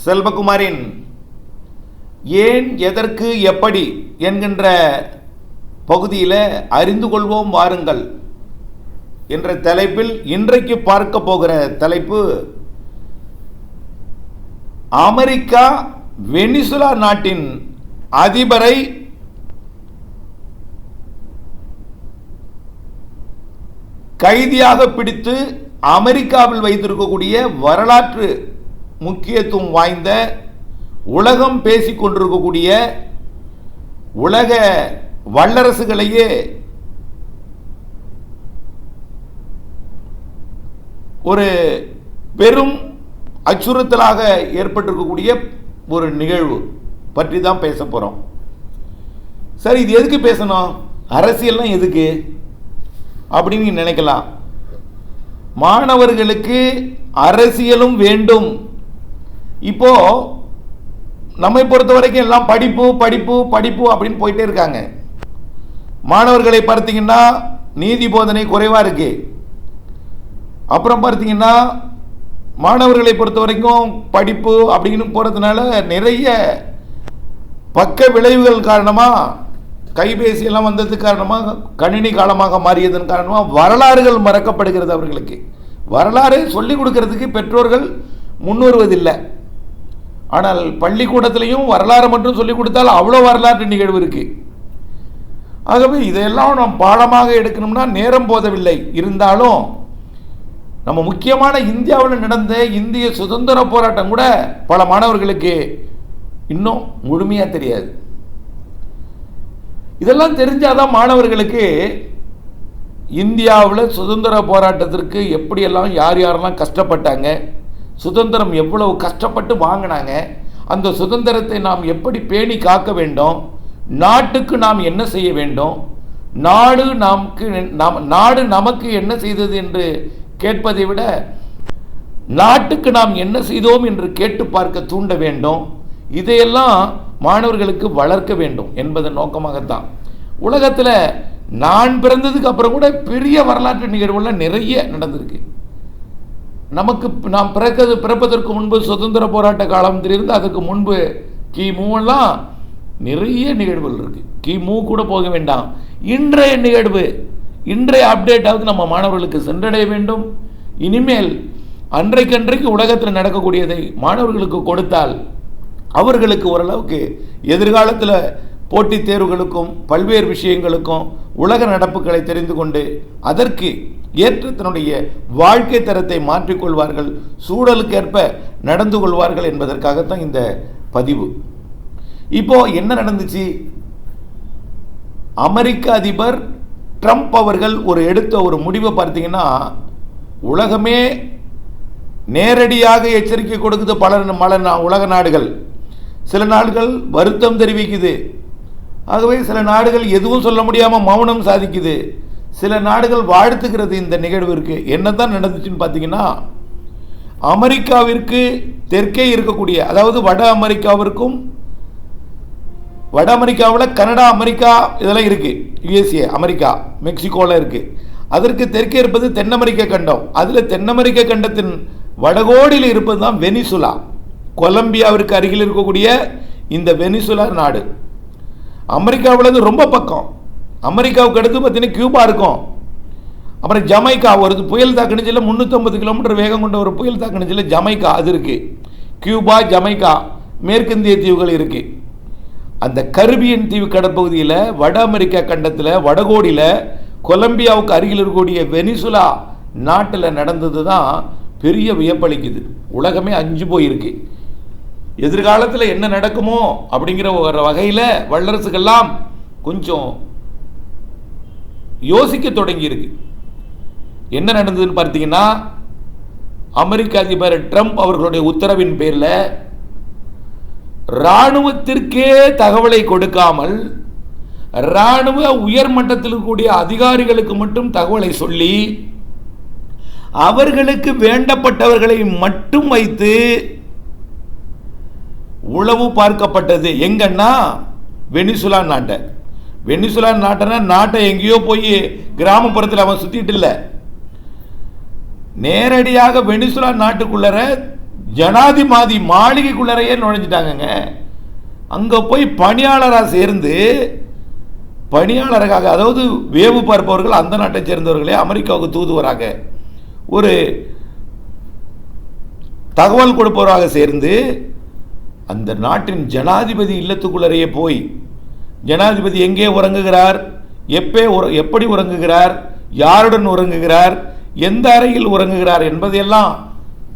செல்வகுமாரின் ஏன் எதற்கு எப்படி என்கின்ற பகுதியில் அறிந்து கொள்வோம் வாருங்கள் என்ற தலைப்பில் இன்றைக்கு பார்க்க போகிற தலைப்பு அமெரிக்கா வெனிசுலா நாட்டின் அதிபரை கைதியாக பிடித்து அமெரிக்காவில் வைத்திருக்கக்கூடிய வரலாற்று முக்கியத்துவம் வாய்ந்த உலகம் பேசிக்கொண்டிருக்கக்கூடிய உலக வல்லரசுகளையே ஒரு பெரும் அச்சுறுத்தலாக ஏற்பட்டிருக்கக்கூடிய ஒரு நிகழ்வு பற்றி தான் பேச போகிறோம். சரி, இது எதுக்கு பேசணும்? அரசியல்லாம் எதுக்கு அப்படின்னு நினைக்கலாம். மாணவர்களுக்கு அரசியலும் வேண்டும். இப்போ நம்மை பொறுத்த வரைக்கும் எல்லாம் படிப்பு படிப்பு படிப்பு அப்படின்னு போயிட்டே இருக்காங்க. மாணவர்களை பார்த்தீங்கன்னா நீதி போதனை குறைவாக இருக்கு. அப்புறம் பார்த்தீங்கன்னா மாணவர்களை பொறுத்த வரைக்கும் படிப்பு அப்படின்னு போகிறதுனால நிறைய பக்க விளைவுகள் காரணமாக, கைபேசி எல்லாம் வந்தது காரணமாக, கணினி காலமாக மாறியதன் காரணமாக வரலாறுகள் மறக்கப்படுகிறது. அவர்களுக்கு வரலாறு சொல்லிக் கொடுக்கறதுக்கு பெற்றோர்கள் முன்வருவதில்லை. ஆனால் பள்ளிக்கூடத்திலையும் வரலாறு மட்டும் சொல்லிக் கொடுத்தால் அவ்வளோ வரலாற்று நிகழ்வு இருக்கு. ஆகவே இதையெல்லாம் நாம் பாடமாக எடுக்கணும்னா நேரம் போதவில்லை. இருந்தாலும் நம்ம முக்கியமான இந்தியாவில் நடந்த இந்திய சுதந்திர போராட்டம் கூட பல மாணவர்களுக்கு இன்னும் முழுமையாக தெரியாது. இதெல்லாம் தெரிஞ்சாதான் மாணவர்களுக்கு இந்தியாவில் சுதந்திர போராட்டத்திற்கு எப்படியெல்லாம் யார் யாரெல்லாம் கஷ்டப்பட்டாங்க, சுதந்திரம் எவ்வளவு கஷ்டப்பட்டு வாங்கினாங்க, அந்த சுதந்திரத்தை நாம் எப்படி பேணி காக்க வேண்டும், நாட்டுக்கு நாம் என்ன செய்ய வேண்டும், நாடு நமக்கு என்ன செய்தது என்று கேட்பதை விட நாட்டுக்கு நாம் என்ன செய்தோம் என்று கேட்டு பார்க்க தூண்ட வேண்டும். இதையெல்லாம் மாணவர்களுக்கு வளர்க்க வேண்டும் என்பதன் நோக்கமாகத்தான். உலகத்தில் நான் பிறந்ததுக்கு அப்புறம் கூட பெரிய வரலாற்று நிகழ்வுகள் நிறைய நடந்திருக்கு. நாம் பிறப்பதற்கு முன்பு சுதந்திர போராட்ட காலத்திலிருந்து அதுக்கு முன்பு கிமுலாம் நிறைய நிகழ்வுகள் இருக்கு. கிமு கூட போக வேண்டாம், இன்றைய நிகழ்வு, இன்றைய அப்டேட்டாவது நம்ம மாணவர்களுக்கு சென்றடைய வேண்டும். இனிமேல் அன்றைக்கு உலகத்தில் நடக்கக்கூடியதை மாணவர்களுக்கு கொடுத்தால் அவர்களுக்கு ஓரளவுக்கு எதிர்காலத்தில் போட்டித் தேர்வுகளுக்கும் பல்வேறு விஷயங்களுக்கும் உலக நடப்புகளை தெரிந்து கொண்டு அதற்கு ஏற்ற தன்னுடைய வாழ்க்கை தரத்தை மாற்றிக்கொள்வார்கள், சூழலுக்கேற்ப நடந்து கொள்வார்கள் என்பதற்காகத்தான் இந்த பதிவு. இப்போ என்ன நடந்துச்சு? அமெரிக்க அதிபர் ட்ரம்ப் அவர்கள் எடுத்த ஒரு முடிவை பார்த்தீங்கன்னா உலகமே நேரடியாக எச்சரிக்கை கொடுக்குது. பல உலக நாடுகள், சில நாடுகள் வருத்தம் தெரிவிக்குது. ஆகவே சில நாடுகள் எதுவும் சொல்ல முடியாமல் மௌனம் சாதிக்குது. சில நாடுகள் வாழ்த்துக்கிறது. இந்த நிகழ்விற்கு என்னதான் நடந்துச்சுன்னு பார்த்தீங்கன்னா, அமெரிக்காவிற்கு தெற்கே இருக்கக்கூடிய, அதாவது வட அமெரிக்காவில் கனடா, அமெரிக்கா இதெல்லாம் இருக்கு, யுஎஸ்ஏ, அமெரிக்கா, மெக்சிகோவில் இருக்கு. அதற்கு தெற்கே இருப்பது தென் அமெரிக்க கண்டம். அதில் தென் அமெரிக்க கண்டத்தின் வடகோடியில் இருப்பது தான் வெனிசுலா. கொலம்பியாவிற்கு அருகில் இருக்கக்கூடிய இந்த வெனிசுலா நாடு அமெரிக்காவிலேருந்து ரொம்ப பக்கம். அமெரிக்காவுக்கு அடுத்து பார்த்தீங்கன்னா கியூபா இருக்கும். அப்புறம் ஜமைக்கா, ஒரு புயல் தாக்குனிச்சில் 350 கிலோமீட்டர் வேகம் கொண்ட ஒரு புயல் தாக்குனிச்சில் ஜமைக்கா அது இருக்கு. கியூபா, ஜமைக்கா, மேற்கிந்திய தீவுகள் இருக்கு. அந்த கரிபியன் தீவு கடற்பகுதியில் வட அமெரிக்கா கண்டத்தில் வடகோடியில் கொலம்பியாவுக்கு அருகில் இருக்கக்கூடிய வெனிசுலா நாட்டில் நடந்தது தான் பெரிய வியப்பளிக்குது. உலகமே அஞ்சு போயிருக்கு. எதிர்காலத்தில் என்ன நடக்குமோ அப்படிங்கிற ஒரு வகையில் வல்லரசுகள்லாம் கொஞ்சம் யோசிக்க தொடங்கியிருக்கு. என்ன நடந்ததுன்னு பார்த்தீங்கன்னா, அமெரிக்க அதிபர் ட்ரம்ப் அவர்களுடைய உத்தரவின் பேரில் இராணுவத்திற்கே தகவலை கொடுக்காமல் இராணுவ உயர் மட்டத்தில் இருக்கக்கூடிய அதிகாரிகளுக்கு மட்டும் தகவலை சொல்லி அவர்களுக்கு வேண்டப்பட்டவர்களை மட்டும் வைத்து உளவு பார்க்கப்பட்டது. எங்கன்னா வெனிசுலா நாட்டை. வெனிசுலா நாட்டை எங்கேயோ போய் கிராமப்புறத்தில் அவன் சுத்திட்டு இல்லை, நேரடியாக வெனிசுலா நாட்டுக்குள்ளர ஜனாதிபதி மாளிகைக்குள்ளரையே நுழைஞ்சிட்டாங்க. அங்கே போய் பணியாளராக சேர்ந்து பணியாளராக, அதாவது வேவு பார்ப்பவர்கள் அந்த நாட்டை சேர்ந்தவர்களே அமெரிக்காவுக்கு தூதுவராக, ஒரு தகவல் கொடுப்பவராக சேர்ந்து அந்த நாட்டின் ஜனாதிபதி இல்லத்துக்குள்ளரையே போய் ஜனாதிபதி எங்கே உறங்குகிறார், எப்படி உறங்குகிறார், யாருடன் உறங்குகிறார், எந்த அறையில் உறங்குகிறார் என்பதையெல்லாம்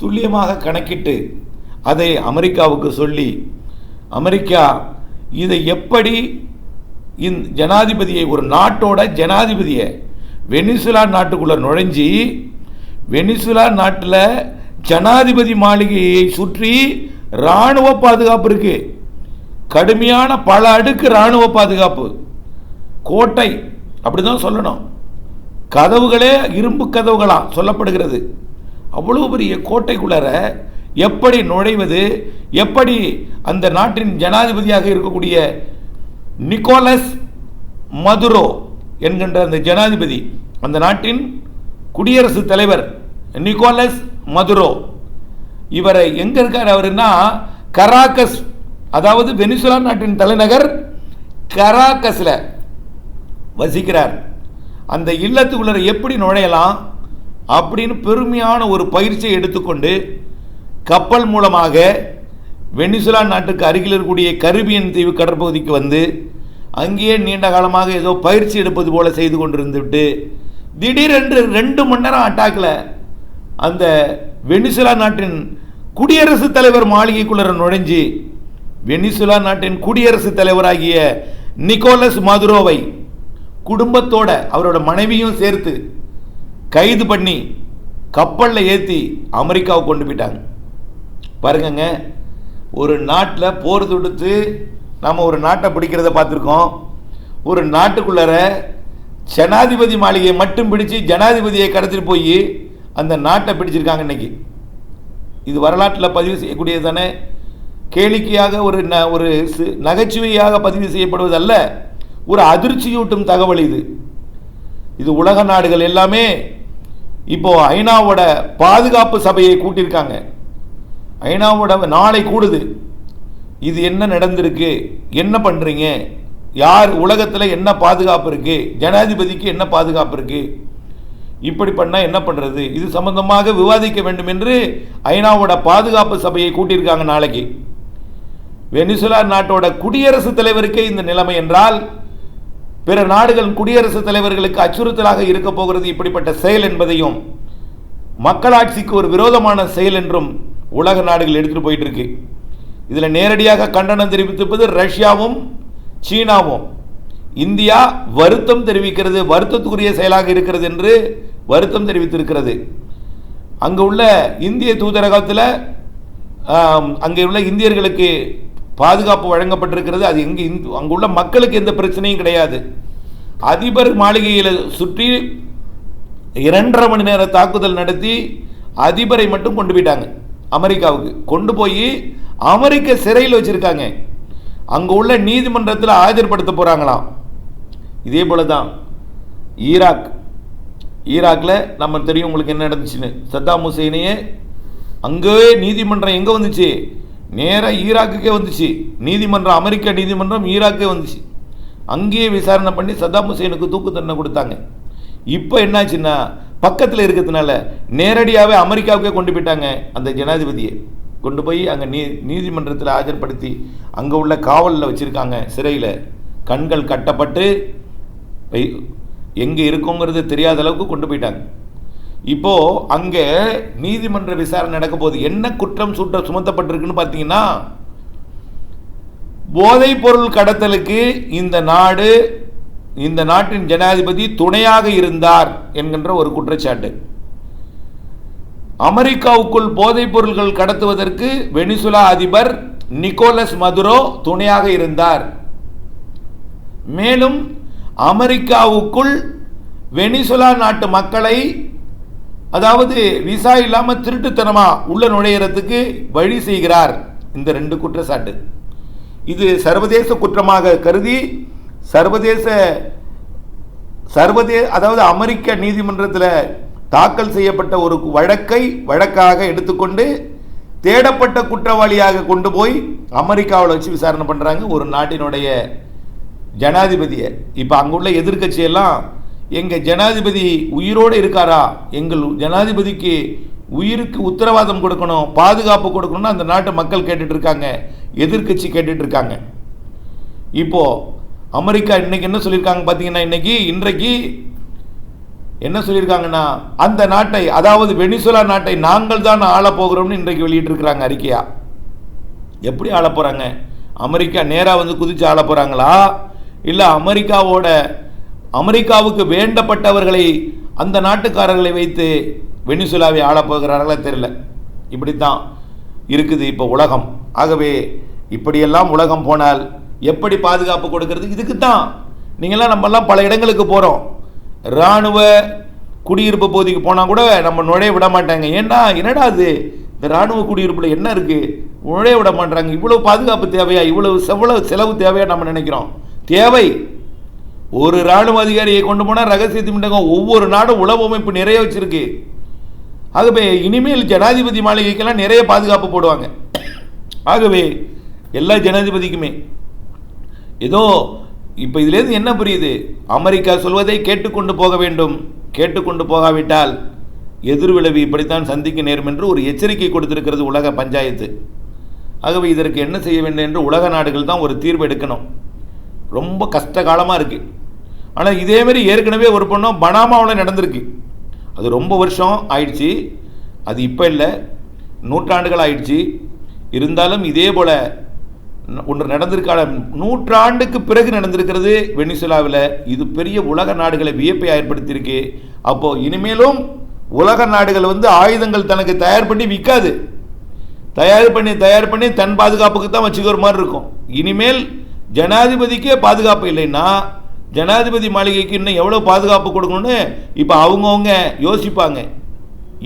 துல்லியமாக கணக்கிட்டு அதை அமெரிக்காவுக்கு சொல்லி, அமெரிக்கா இதை எப்படி ஜனாதிபதியை, ஒரு நாட்டோட ஜனாதிபதியை வெனிசுலா நாட்டுக்குள்ள நுழைஞ்சி வெனிசுலா நாட்டில் ஜனாதிபதி மாளிகையை சுற்றி இராணுவ பாதுகாப்பு இருக்கு, கடுமையான பல அடுக்கு இராணுவ பாதுகாப்பு, கோட்டை அப்படிதான் சொல்லணும், கதவுகளே இரும்பு கதவுகளாம் சொல்லப்படுகிறது. அவ்வளவு பெரிய கோட்டைக்குள்ளார எப்படி நுழைவது, எப்படி அந்த நாட்டின் ஜனாதிபதியாக இருக்கக்கூடிய நிக்கோலஸ் மதுரோ என்கின்ற அந்த ஜனாதிபதி, அந்த நாட்டின் குடியரசுத் தலைவர் நிக்கோலஸ் மதுரோ, இவரை எங்க இருக்கார் அவருன்னா கராகஸ், அதாவது வெனிசுலா நாட்டின் தலைநகர் கராகஸ்ல வசிக்கிறார். அந்த இல்லத்துக்குள்ள எப்படி நுழையலாம் அப்படின்னு பெருமையான ஒரு பயிற்சியை எடுத்துக்கொண்டு கப்பல் மூலமாக வெனிசுலா நாட்டுக்கு அருகில் இருக்கக்கூடிய கரிபியன் தீவு கடற்பகுதிக்கு வந்து அங்கேயே நீண்ட காலமாக ஏதோ பயிற்சி எடுப்பது போல செய்து கொண்டிருந்துவிட்டு திடீரென்று 2 மணி நேரம் அட்டாக்கில் அந்த வெனிசுலா நாட்டின் குடியரசுத் தலைவர் மாளிகைக்குள்ள நுழைஞ்சி வெனிசுலா நாட்டின் குடியரசுத் தலைவராகிய நிக்கோலஸ் மதுரோவை குடும்பத்தோட அவரோட மனைவியும் சேர்த்து கைது பண்ணி கப்பலில் ஏற்றி அமெரிக்காவுக்கு கொண்டு போயிட்டாங்க. பாருங்கங்க, ஒரு நாட்டில் போர் தொடுத்து நம்ம ஒரு நாட்டை பிடிக்கிறத பார்த்துருக்கோம். ஒரு நாட்டுக்குள்ளார ஜனாதிபதி மாளிகையை மட்டும் பிடிச்சி ஜனாதிபதியை கடத்திட்டு போய் அந்த நாட்டை பிடிச்சிருக்காங்க. இன்னைக்கு இது வரலாற்றில் பதிவு செய்யக்கூடியது தானே, கேளிக்கையாக ஒரு நகைச்சுவையாக பதிவு செய்யப்படுவதல்ல, ஒரு அதிர்ச்சியூட்டும் தகவல் இது. இது உலக நாடுகள் எல்லாமே இப்போ ஐநாவோட பாதுகாப்பு சபையை கூட்டியிருக்காங்க. ஐநாவோட நாளை கூடுது. இது என்ன நடந்திருக்கு, என்ன பண்ணுறீங்க, யார் உலகத்தில் என்ன பாதுகாப்பு இருக்குது, ஜனாதிபதிக்கு என்ன பாதுகாப்பு இருக்குது, இப்படி பண்ணால் என்ன பண்ணுறது, இது சம்பந்தமாக விவாதிக்க வேண்டும் என்று ஐநாவோட பாதுகாப்பு சபையை கூட்டியிருக்காங்க நாளைக்கு. வெனிசுலா நாட்டோட குடியரசுத் தலைவருக்கே இந்த நிலைமை என்றால் பிற நாடுகள் குடியரசுத் தலைவர்களுக்கு அச்சுறுத்தலாக இருக்க போகிறது இப்படிப்பட்ட செயல் என்பதையும், மக்களாட்சிக்கு ஒரு விரோதமான செயல் என்றும் உலக நாடுகள் எடுத்துட்டு போயிட்டு இருக்கு. இதில் நேரடியாக கண்டனம் தெரிவித்திருப்பது ரஷ்யாவும் சீனாவும். இந்தியா வருத்தம் தெரிவிக்கிறது, வருத்தத்துக்குரிய செயலாக இருக்கிறது என்று வருத்தம் தெரிவித்திருக்கிறது. அங்கு உள்ள இந்திய தூதரகத்தில் அங்கே உள்ள இந்தியர்களுக்கு பாதுகாப்பு வழங்கப்பட்டிருக்கிறது. அது அங்குள்ள மக்களுக்கு எந்த பிரச்சனையும் கிடையாது. அதிபர் மாளிகையில் சுற்றி 2.5 மணி நேர தாக்குதல் நடத்தி அதிபரை மட்டும் கொண்டு போயிட்டாங்க. அமெரிக்காவுக்கு கொண்டு போய் அமெரிக்க சிறையில் வச்சிருக்காங்க. அங்கே உள்ள நீதிமன்றத்தில் ஆஜர்படுத்த போகிறாங்களாம். இதே போல தான் ஈராக்கில் நம்ம தெரியும் உங்களுக்கு என்ன நடந்துச்சுன்னு. சத்தாம் ஹுசைனையே அங்கேயே நீதிமன்றம் எங்கே வந்துச்சு, நேராக ஈராக்குக்கே வந்துச்சு. நீதிமன்றம், அமெரிக்க நீதிமன்றம் ஈராக்கே வந்துச்சு. அங்கேயே விசாரணை பண்ணி சத்தாம் ஹுசைனுக்கு தூக்கு தண்டனை கொடுத்தாங்க. இப்போ என்னாச்சுன்னா பக்கத்தில் இருக்கிறதுனால நேரடியாகவே அமெரிக்காவுக்கே கொண்டு போயிட்டாங்க. அந்த ஜனாதிபதியை கொண்டு போய் அங்கே நீதிமன்றத்தில் ஆஜர்படுத்தி அங்கே உள்ள காவலில் வச்சுருக்காங்க, சிறையில். கண்கள் கட்டப்பட்டு எங்கே இருக்குங்கிறது தெரியாத அளவுக்கு கொண்டு போயிட்டாங்க. இப்போது அங்கே நீதிமன்ற விசாரணை நடக்க போது என்ன குற்றம் சுமத்தப்பட்டிருக்குன்னு பார்த்தீங்கன்னா, போதைப் பொருள் கடத்தலுக்கு இந்த நாட்டின் ஜனாதிபதி துணையாக இருந்தார் என்கின்ற ஒரு குற்றச்சாட்டு. அமெரிக்காவுக்குள் போதைப் பொருள்கள் கடத்துவதற்கு வெனிசுலா அதிபர் நிக்கோலஸ் மதுரோ துணையாக இருந்தார். மேலும் அமெரிக்காவுக்குள் வெனிசுலா நாட்டு மக்களை, அதாவது விசா இல்லாமல் திருட்டுத்தனமா உள்ள நுழையிறதுக்கு வழி செய்கிறார். இந்த 2 குற்றச்சாட்டு இது சர்வதேச குற்றமாக கருதி அதாவது அமெரிக்க நீதிமன்றத்தில் தாக்கல் செய்யப்பட்ட ஒரு வழக்காக எடுத்துக்கொண்டு தேடப்பட்ட குற்றவாளியாக கொண்டு போய் அமெரிக்காவில் வச்சு விசாரணை பண்ணுறாங்க ஒரு நாட்டினுடைய ஜனாதிபதியை. இப்போ அங்குள்ள எதிர்க்கட்சியெல்லாம் எங்கள் ஜனாதிபதி உயிரோடு இருக்காரா, எங்கள் ஜனாதிபதிக்கு உயிருக்கு உத்தரவாதம் கொடுக்கணும், பாதுகாப்பு கொடுக்கணும்னு அந்த நாட்டு மக்கள் கேட்டுட்டு இருக்காங்க, எதிர்க்கட்சி கேட்டுட்டு இருக்காங்க. இப்போது அமெரிக்கா இன்னைக்கு என்ன சொல்லியிருக்காங்க பார்த்தீங்கன்னா, இன்றைக்கு என்ன சொல்லியிருக்காங்கன்னா, அந்த நாட்டை, அதாவது வெனிசுலா நாட்டை நாங்கள் தான் ஆளப் போகிறோம்னு இன்றைக்கு வெளியிட்டிருக்கிறாங்க அறிக்கையா. எப்படி ஆள போகிறாங்க? அமெரிக்கா நேராக வந்து குதிச்சு ஆள போகிறாங்களா, இல்லை அமெரிக்காவுக்கு வேண்டப்பட்டவர்களை அந்த நாட்டுக்காரர்களை வைத்து வெனிசுலாவை ஆளப் போகிறார்களா தெரியல. இப்படித்தான் இருக்குது இப்போ உலகம். ஆகவே இப்படியெல்லாம் உலகம் போனால் எப்படி பாதுகாப்பு கொடுக்கறது? இதுக்கு தான் நீங்கள்லாம் நம்மெல்லாம் பல இடங்களுக்கு போகிறோம். இராணுவ குடியிருப்பு பகுதிக்கு போனால் கூட நம்ம நுழைய விட மாட்டாங்க. ஏன்னா என்னடா அது, இந்த இராணுவ குடியிருப்பில் என்ன இருக்குது, நுழைய விட மாட்டாங்க. இவ்வளோ பாதுகாப்பு தேவையா, இவ்வளவு செலவு தேவையா நம்ம நினைக்கிறோம். தேவை. ஒரு இராணுவ அதிகாரியை கொண்டு போனால் ரகசிய திட்டங்க ஒவ்வொரு நாடும் உளவு அமைப்பு நிறைய வச்சிருக்கு. ஆகவே இனிமேல் ஜனாதிபதி மாளிகைக்கெல்லாம் நிறைய பாதுகாப்பு போடுவாங்க. ஆகவே எல்லா ஜனாதிபதிக்குமே ஏதோ இப்போ இதுலேருந்து என்ன புரியுது, அமெரிக்கா சொல்வதை கேட்டுக்கொண்டு போக வேண்டும், கேட்டுக்கொண்டு போகாவிட்டால் எதிர்விளைவு இப்படித்தான் சந்திக்க நேரும் என்று ஒரு எச்சரிக்கை கொடுத்திருக்கிறது உலக பஞ்சாயத்து. ஆகவே இதற்கு என்ன செய்ய வேண்டும் என்று உலக நாடுகள் தான் ஒரு தீர்வு எடுக்கணும். ரொம்ப கஷ்ட காலமாக இருக்குது. ஆனால் இதேமாரி ஏற்கனவே ஒரு பொண்ணும் பனாமாவில் நடந்திருக்கு. அது ரொம்ப வருஷம் ஆயிடுச்சு, அது இப்போ இல்லை, நூற்றாண்டுகள் ஆயிடுச்சு. இருந்தாலும் இதே போல் ஒன்று நடந்திருக்கால, நூற்றாண்டுக்கு பிறகு நடந்திருக்கிறது வெனிசுலாவில். இது பெரிய உலக நாடுகளை வியப்பை ஏற்படுத்தியிருக்கு. அப்போது இனிமேலும் உலக நாடுகள் வந்து ஆயுதங்கள் தனக்கு தயார் பண்ணி விற்காது, தயார் பண்ணி தன் பாதுகாப்புக்கு தான் வச்சுக்கிற மாதிரி இருக்கும். இனிமேல் ஜனாதிபதிக்கே பாதுகாப்பு இல்லைன்னா ஜனாதிபதி மாளிகைக்கு இன்னும் எவ்வளோ பாதுகாப்பு கொடுக்கணும்னு இப்போ அவங்கவுங்க யோசிப்பாங்க.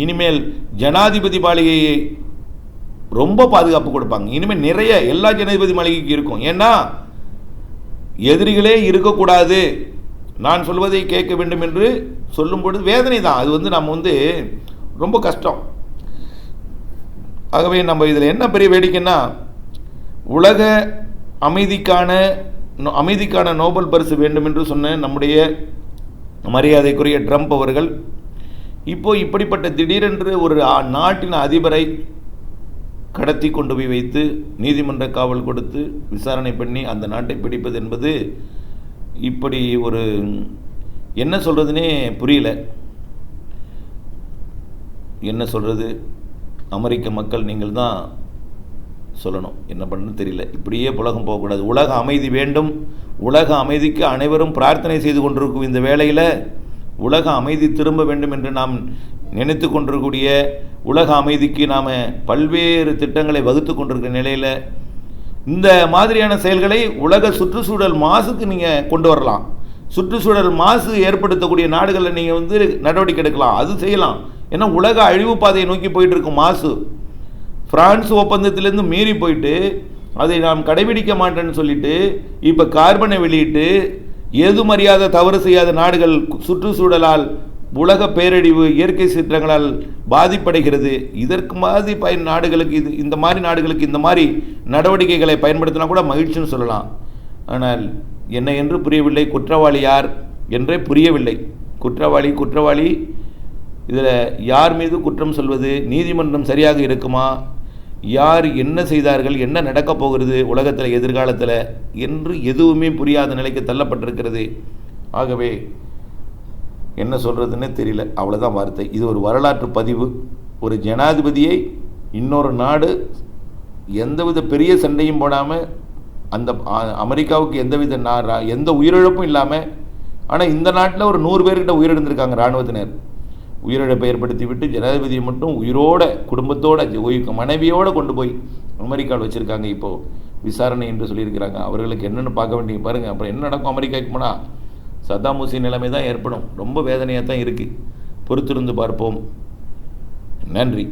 இனிமேல் ஜனாதிபதி மாளிகையை ரொம்ப பாதுகாப்பு கொடுப்பாங்க. இனிமேல் நிறைய எல்லா ஜனாதிபதி மாளிகைக்கு இருக்கும். ஏன்னா எதிரிகளே இருக்கக்கூடாது, நான் சொல்வதை கேட்க வேண்டும் என்று சொல்லும் பொழுது வேதனை தான். அது வந்து நம்ம வந்து ரொம்ப கஷ்டம். ஆகவே நம்ம இதில் என்ன பெரிய வேடிக்கைன்னா, உலக அமைதிக்கான நோபல் பரிசு வேண்டும் என்று சொன்ன நம்முடைய மரியாதைக்குரிய ட்ரம்ப் அவர்கள் இப்போ இப்படிப்பட்ட திடீரென்று ஒரு நாட்டின் அதிபரை கடத்தி கொண்டு போய் வைத்து நீதிமன்ற காவல் கொடுத்து விசாரணை பண்ணி அந்த நாட்டை பிடிப்பது என்பது இப்படி ஒரு என்ன சொல்கிறதுனே புரியல. என்ன சொல்கிறது, அமெரிக்க மக்கள் நீங்கள் தான் சொல்லணும், என்ன பண்ணுன்னு தெரியல. இப்படியே உலகம் போகக்கூடாது. உலக அமைதி வேண்டும். உலக அமைதிக்கு அனைவரும் பிரார்த்தனை செய்து கொண்டிருக்கும் இந்த வேளையில் உலக அமைதி திரும்ப வேண்டும் என்று நாம் நினைத்து கொண்டிருக்கக்கூடிய, உலக அமைதிக்கு நாம் பல்வேறு திட்டங்களை வகுத்து கொண்டிருக்கிற நிலையில் இந்த மாதிரியான செயல்களை உலக சுற்றுச்சூழல் மாசுக்கு நீங்கள் கொண்டு வரலாம். சுற்றுச்சூழல் மாசு ஏற்படுத்தக்கூடிய நாடுகளில் நீங்கள் வந்து நடவடிக்கை எடுக்கலாம், அது செய்யலாம். ஏன்னா உலக அழிவு பாதையை நோக்கி போயிட்டு இருக்கும் மாசு. பிரான்ஸ் ஒப்பந்தத்திலேருந்து மீறி போயிட்டு அதை நாம் கடைபிடிக்க மாட்டேன்னு சொல்லிட்டு இப்போ கார்பனை வெளியிட்டு ஏதுமறியாத தவறு செய்யாத நாடுகள் சுற்றுச்சூழலால் உலக பேரழிவு இயற்கை சீற்றங்களால் பாதிப்படைகிறது. இதற்கு மாதிரி நாடுகளுக்கு இந்த மாதிரி நாடுகளுக்கு இந்த மாதிரி நடவடிக்கைகளை பயன்படுத்தினா கூட மகிழ்ச்சின்னு சொல்லலாம். ஆனால் என்ன என்று புரியவில்லை. குற்றவாளி யார் என்றே புரியவில்லை. குற்றவாளி இதில் யார் மீது குற்றம் சொல்வது, நீதிமன்றம் சரியாக இருக்குமா, யார் என்ன செய்தார்கள், என்ன நடக்கப் போகிறது உலகத்தில் எதிர்காலத்தில் என்று எதுவுமே புரியாத நிலைக்கு தள்ளப்பட்டிருக்கிறது. ஆகவே என்ன சொல்கிறதுன்னு தெரியல, அவ்வளோதான் வார்த்தை. இது ஒரு வரலாற்று பதிவு. ஒரு ஜனாதிபதியை இன்னொரு நாடு எந்தவித பெரிய சண்டையும் போடாமல், அந்த அமெரிக்காவுக்கு எந்த உயிரிழப்பும் இல்லாமல், ஆனால் இந்த நாட்டில் ஒரு 100 பேர்கிட்ட உயிரிழந்திருக்காங்க இராணுவத்தினர். உயிரிழப்பை ஏற்படுத்தி விட்டு ஜனாதிபதியை மட்டும் உயிரோட குடும்பத்தோட மனைவியோடு கொண்டு போய் அமெரிக்காவில் வச்சுருக்காங்க. இப்போது விசாரணை என்று சொல்லியிருக்கிறாங்க. அவர்களுக்கு என்னென்னு பார்க்க வேண்டிய பாருங்கள். அப்புறம் என்ன நடக்கும் அமெரிக்காவுக்கு போனால்? சதாம் ஹுசேன் நிலைமை தான் ஏற்படும். ரொம்ப வேதனையாக தான் இருக்குது. பொறுத்திருந்து பார்ப்போம். நன்றி.